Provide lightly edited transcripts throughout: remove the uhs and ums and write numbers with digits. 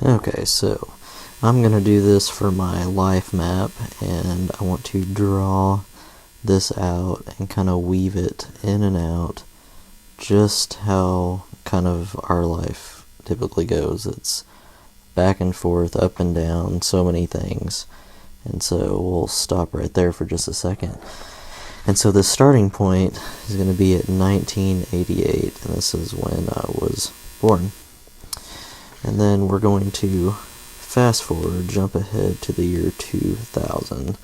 Okay, so I'm going to do this for my life map, and I want to draw this out and kind of weave it in and out just how kind of our life typically goes. It's back and forth, up and down, so many things. And so we'll stop right there for just a second. And so the starting point is going to be at 1988, and this is when I was born. And then we're going to fast forward, jump ahead to the year 2000.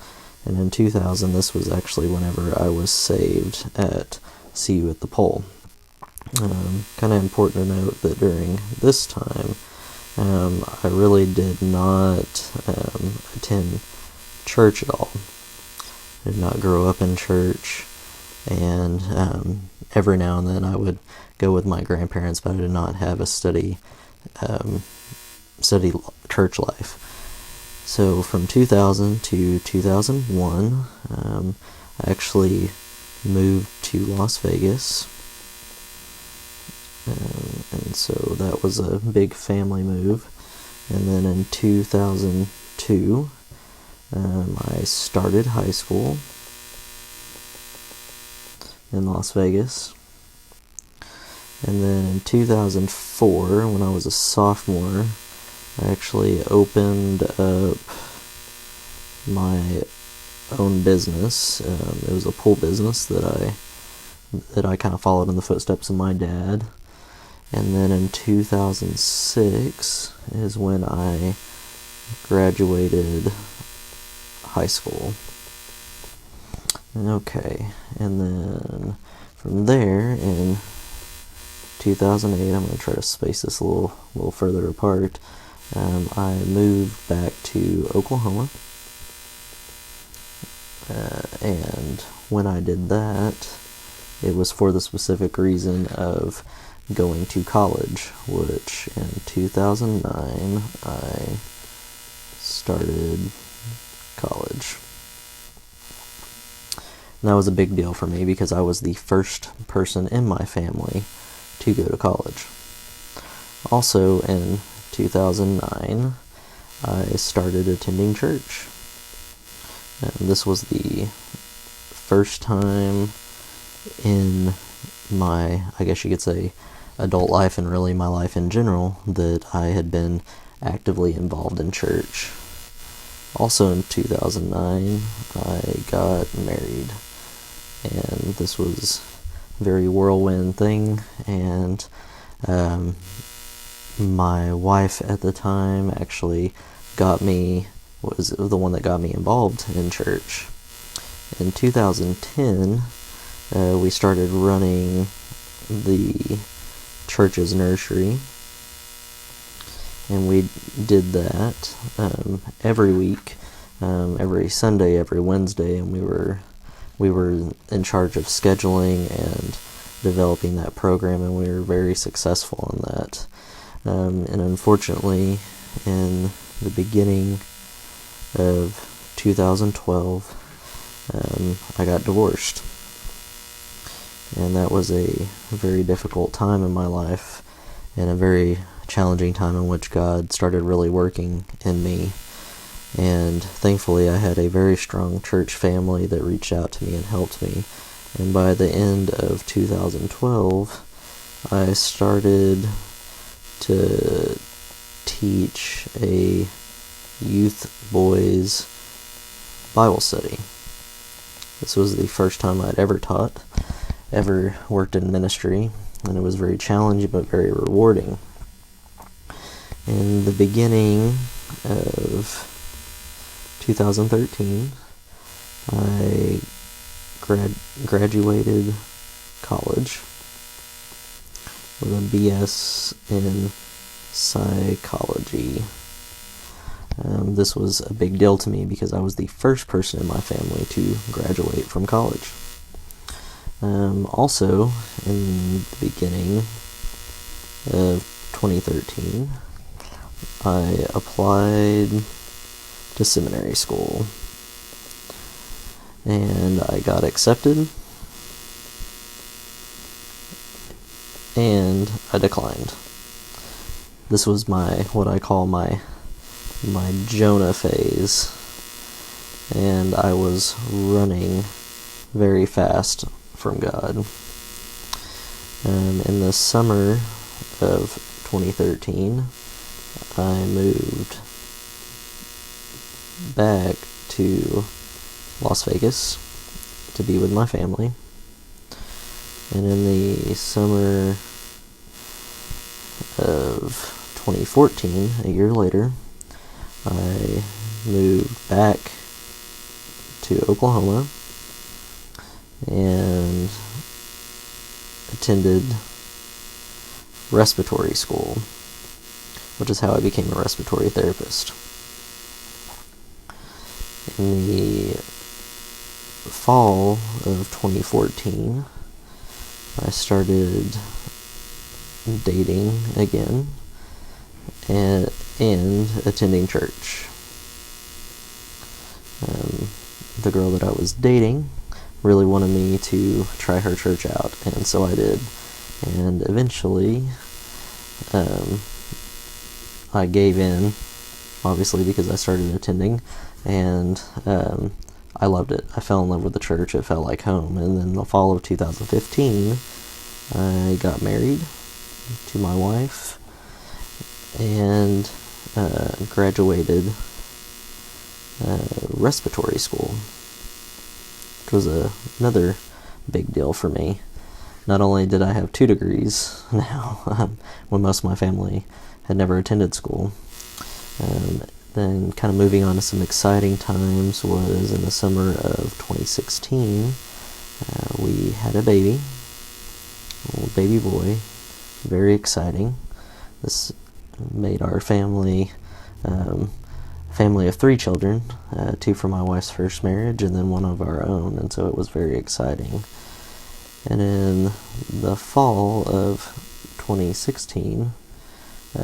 And in 2000, this was actually whenever I was saved at See You at the Pole. Kind of important to note that during this time, I really did not attend church at all. I did not grow up in church, and every now and then I would go with my grandparents, but I did not have a steady church life. So from 2000 to 2001, I actually moved to Las Vegas, and so that was a big family move. And then in 2002, I started high school in Las Vegas. And then in 2004, when I was a sophomore, I actually opened up my own business. It was a pool business that I kind of followed in the footsteps of my dad. And then in 2006 is when I graduated high school. Okay, and then from there in 2008, I'm going to try to space this a little further apart. I moved back to Oklahoma, and when I did that, it was for the specific reason of going to college, which in 2009 I started college. And that was a big deal for me because I was the first person in my family to go to college. Also in 2009, I started attending church. And this was the first time in my, I guess you could say, adult life, and really my life in general, that I had been actively involved in church. Also in 2009, I got married, and this was a very whirlwind thing, and my wife at the time actually was the one that got me involved in church. In 2010, we started running the church's nursery, and we did that every week, every Sunday, every Wednesday, and we were in charge of scheduling and developing that program, and we were very successful in that. And unfortunately, in the beginning of 2012, I got divorced. And that was a very difficult time in my life, and a very challenging time in which God started really working in me. And thankfully, I had a very strong church family that reached out to me and helped me. And by the end of 2012, I started to teach a youth boys Bible study. This was the first time I'd ever worked in ministry, and it was very challenging but very rewarding. In the beginning of 2013, I graduated college with a BS in psychology. This was a big deal to me because I was the first person in my family to graduate from college. Also, in the beginning of 2013, I applied to seminary school, and I got accepted, and I declined. this was what I call my Jonah phase, and I was running very fast from God. In the summer of 2013, I moved back to Las Vegas to be with my family. And in the summer of 2014, a year later, I moved back to Oklahoma and attended respiratory school, which is how I became a respiratory therapist. In the fall of 2014, I started dating again and attending church. The girl that I was dating really wanted me to try her church out, and so I did. And eventually, I gave in, obviously, because I started attending, and I loved it. I fell in love with the church. It felt like home. And then the fall of 2015, I got married to my wife and graduated respiratory school, which was another big deal for me. Not only did I have 2 degrees now, when most of my family had never attended school. Then kind of moving on to some exciting times was in the summer of 2016, we had a baby, a little baby boy, very exciting. This made our family of 3 children, 2 from my wife's first marriage and then 1 of our own, and so it was very exciting. And in the fall of 2016,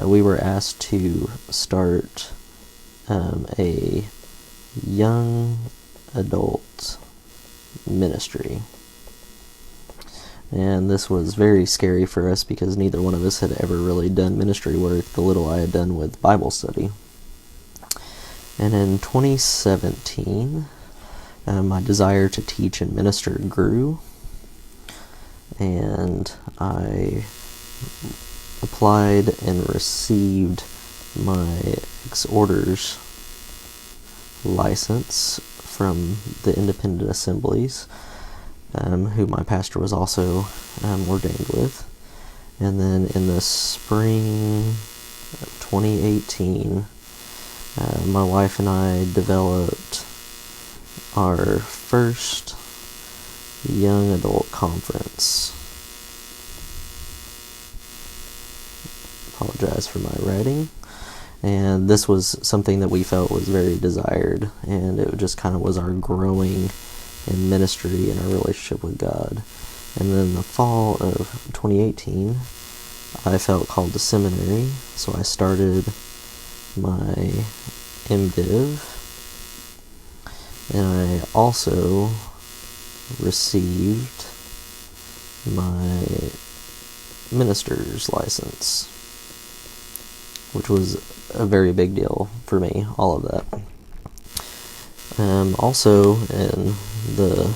we were asked to start a young adult ministry. And this was very scary for us because neither one of us had ever really done ministry work, the little I had done with Bible study. And in 2017, my desire to teach and minister grew, and I applied and received my ex-orders license from the independent assemblies, who my pastor was also ordained with. And then in the spring of 2018, my wife and I developed our first young adult conference. Apologize for my writing. And this was something that we felt was very desired, and it just kind of was our growing in ministry and our relationship with God. And then the fall of 2018, I felt called to seminary, so I started my MDiv, and I also received my minister's license, which was a very big deal for me, all of that. Also, in the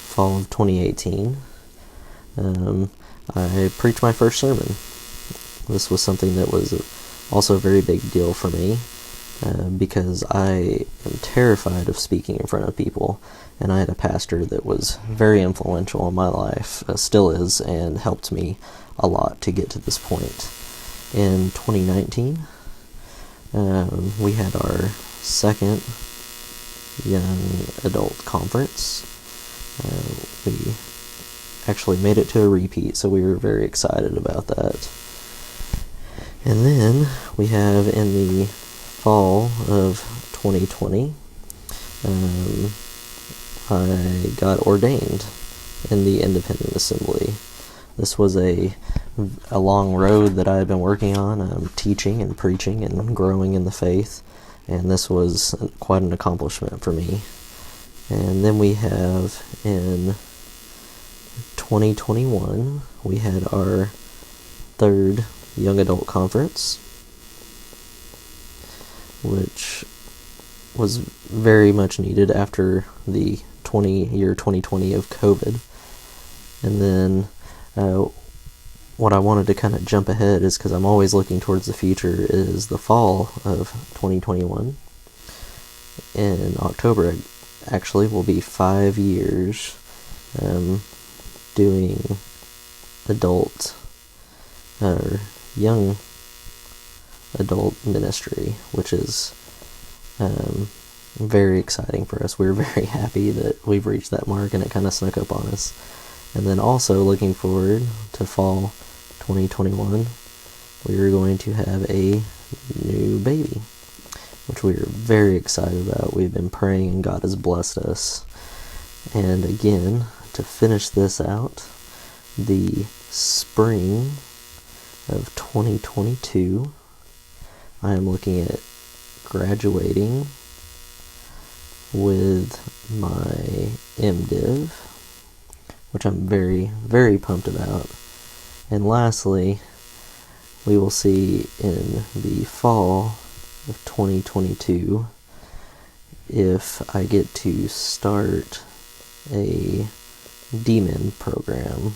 fall of 2018, I preached my first sermon. This was something that was also a very big deal for me, because I am terrified of speaking in front of people, and I had a pastor that was very influential in my life, still is, and helped me a lot to get to this point. In 2019, we had our second young adult conference. We actually made it to a repeat, so we were very excited about that. And then we have in the fall of 2020, I got ordained in the Independent Assembly. This was a long road that I had been working on, teaching and preaching and growing in the faith, and this was quite an accomplishment for me. And then we have in 2021, we had our third young adult conference, which was very much needed after the 2020 of COVID. And then what I wanted to kind of jump ahead is, because I'm always looking towards the future, is the fall of 2021. In October, actually, will be 5 years doing adult or young adult ministry, which is very exciting for us. We're very happy that we've reached that mark, and it kind of snuck up on us. And then also looking forward to fall 2021, we are going to have a new baby, which we are very excited about. We've been praying, and God has blessed us. And again, to finish this out, the spring of 2022, I am looking at graduating with my MDiv, which I'm very, very pumped about. And lastly, we will see in the fall of 2022 if I get to start a DMin program.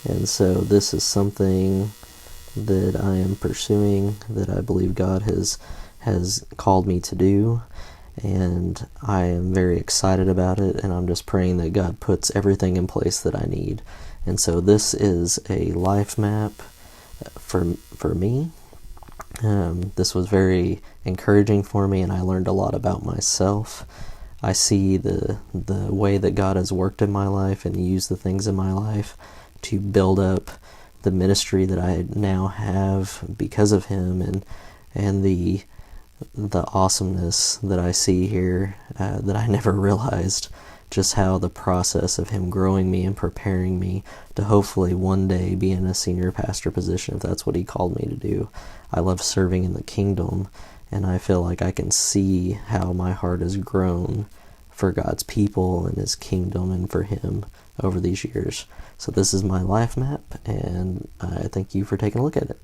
And so this is something that I am pursuing, that I believe God has called me to do, and I am very excited about it, and I'm just praying that God puts everything in place that I need. And so this is a life map for me. This was very encouraging for me, and I learned a lot about myself. I see the way that God has worked in my life and used the things in my life to build up the ministry that I now have because of Him, and the awesomeness that I see here, that I never realized, just how the process of Him growing me and preparing me to hopefully one day be in a senior pastor position, if that's what He called me to do. I love serving in the kingdom, and I feel like I can see how my heart has grown for God's people and His kingdom and for Him over these years. So this is my life map, and I thank you for taking a look at it.